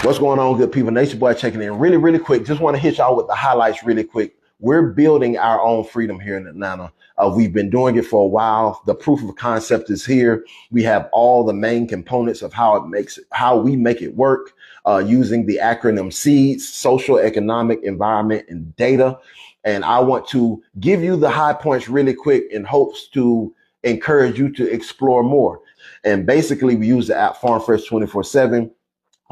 What's going on, good people? Nature Boy checking in really quick. Just want to hit y'all with the highlights really quick. We're building our own freedom here in Atlanta. We've been doing it for a while. The proof of concept is here. We have all the main components of how we make it work, using the acronym SEEDS: social, economic, environment, and data. And I want to give you the high points really quick in hopes to encourage you to explore more. And basically, we use the app Farm Fresh 24/7.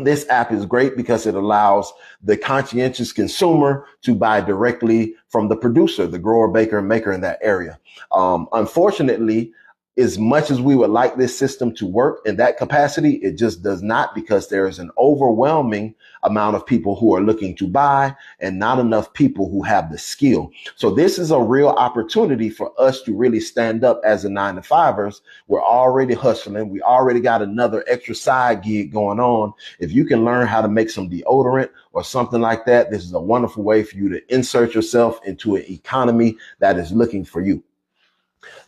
This app is great because it allows the conscientious consumer to buy directly from the producer, the grower, baker, and maker in that area. Unfortunately, as much as we would like this system to work in that capacity, it just does not, because there is an overwhelming amount of people who are looking to buy and not enough people who have the skill. So this is a real opportunity for us to really stand up as the 9-to-5ers. We're already hustling. We already got another extra side gig going on. If you can learn how to make some deodorant or something like that, this is a wonderful way for you to insert yourself into an economy that is looking for you.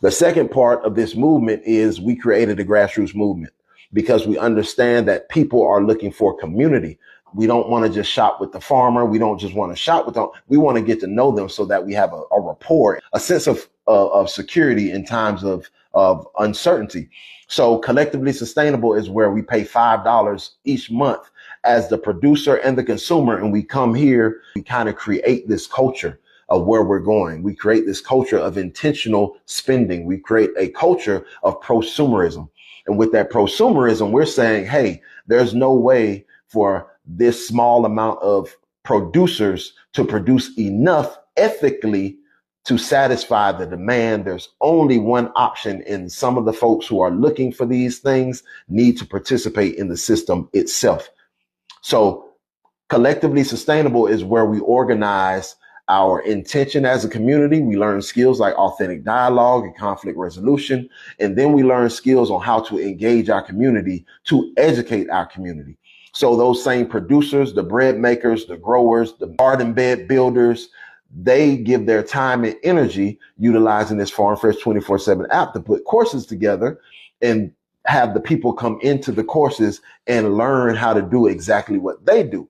The second part of this movement is we created a grassroots movement because we understand that people are looking for community. We don't want to just shop with the farmer. We don't just want to shop with them. We want to get to know them so that we have a rapport, a sense of security in times of uncertainty. So collectively sustainable is where we pay $5 each month as the producer and the consumer. And we come here, we kind of create this culture of where we're going. We create this culture of intentional spending. We create a culture of prosumerism. And with that prosumerism, we're saying, hey, there's no way for this small amount of producers to produce enough ethically to satisfy the demand. There's only one option, and some of the folks who are looking for these things need to participate in the system itself. So collectively sustainable is where we organize our intention as a community. We learn skills like authentic dialogue and conflict resolution. And then we learn skills on how to engage our community, to educate our community. So those same producers, the bread makers, the growers, the garden bed builders, they give their time and energy utilizing this Farm Fresh 24/7 app to put courses together and have the people come into the courses and learn how to do exactly what they do.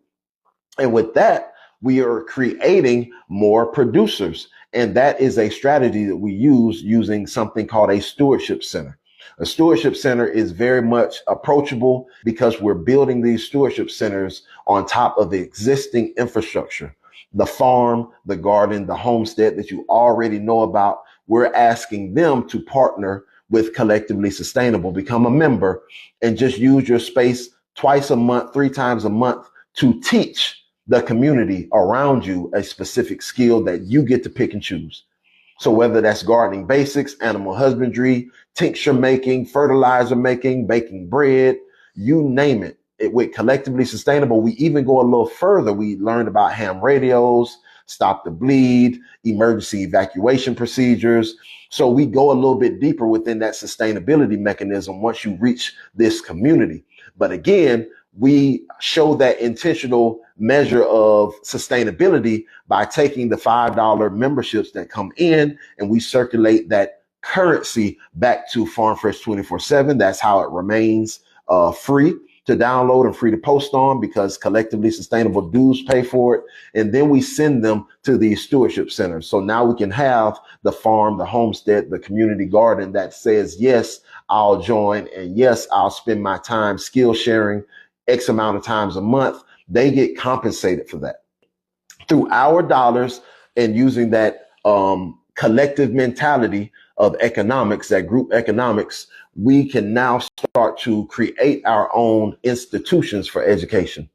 And with that, we are creating more producers. And that is a strategy that we use using something called a stewardship center. A stewardship center is very much approachable because we're building these stewardship centers on top of the existing infrastructure, the farm, the garden, the homestead that you already know about. We're asking them to partner with Collectively Sustainable, become a member, and just use your space twice a month, 3 times a month to teach the community around you a specific skill that you get to pick and choose. So whether that's gardening basics, animal husbandry, tincture making, fertilizer making, baking bread, you name it. With Collectively Sustainable, we even go a little further. We learned about ham radios, stop the bleed, emergency evacuation procedures. So we go a little bit deeper within that sustainability mechanism once you reach this community. But again, we show that intentional measure of sustainability by taking the $5 memberships that come in, and we circulate that currency back to Farm Fresh 24/7. That's how it remains free to download and free to post on, because Collectively Sustainable dues pay for it. And then we send them to these stewardship centers. So now we can have the farm, the homestead, the community garden that says, yes, I'll join. And yes, I'll spend my time skill sharing X amount of times a month. They get compensated for that through our dollars, and using that collective mentality of economics, that group economics. We can now start to create our own institutions for education,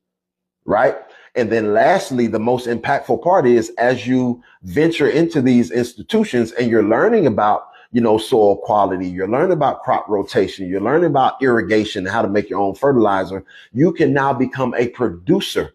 right? And then lastly, the most impactful part is as you venture into these institutions and you're learning about, soil quality, you're learning about crop rotation, you're learning about irrigation, how to make your own fertilizer, you can now become a producer.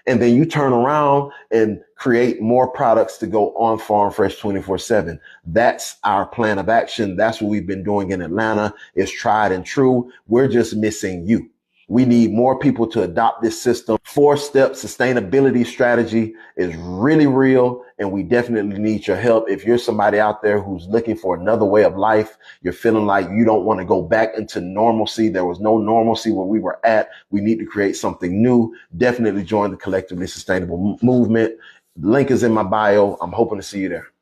And then you turn around and create more products to go on Farm Fresh 24/7. That's our plan of action. That's what we've been doing in Atlanta. It's tried and true. We're just missing you. We need more people to adopt this system. 4-step sustainability strategy is really real, and we definitely need your help. If you're somebody out there who's looking for another way of life, you're feeling like you don't want to go back into normalcy. There was no normalcy where we were at. We need to create something new. Definitely join the Collectively Sustainable movement. The link is in my bio. I'm hoping to see you there.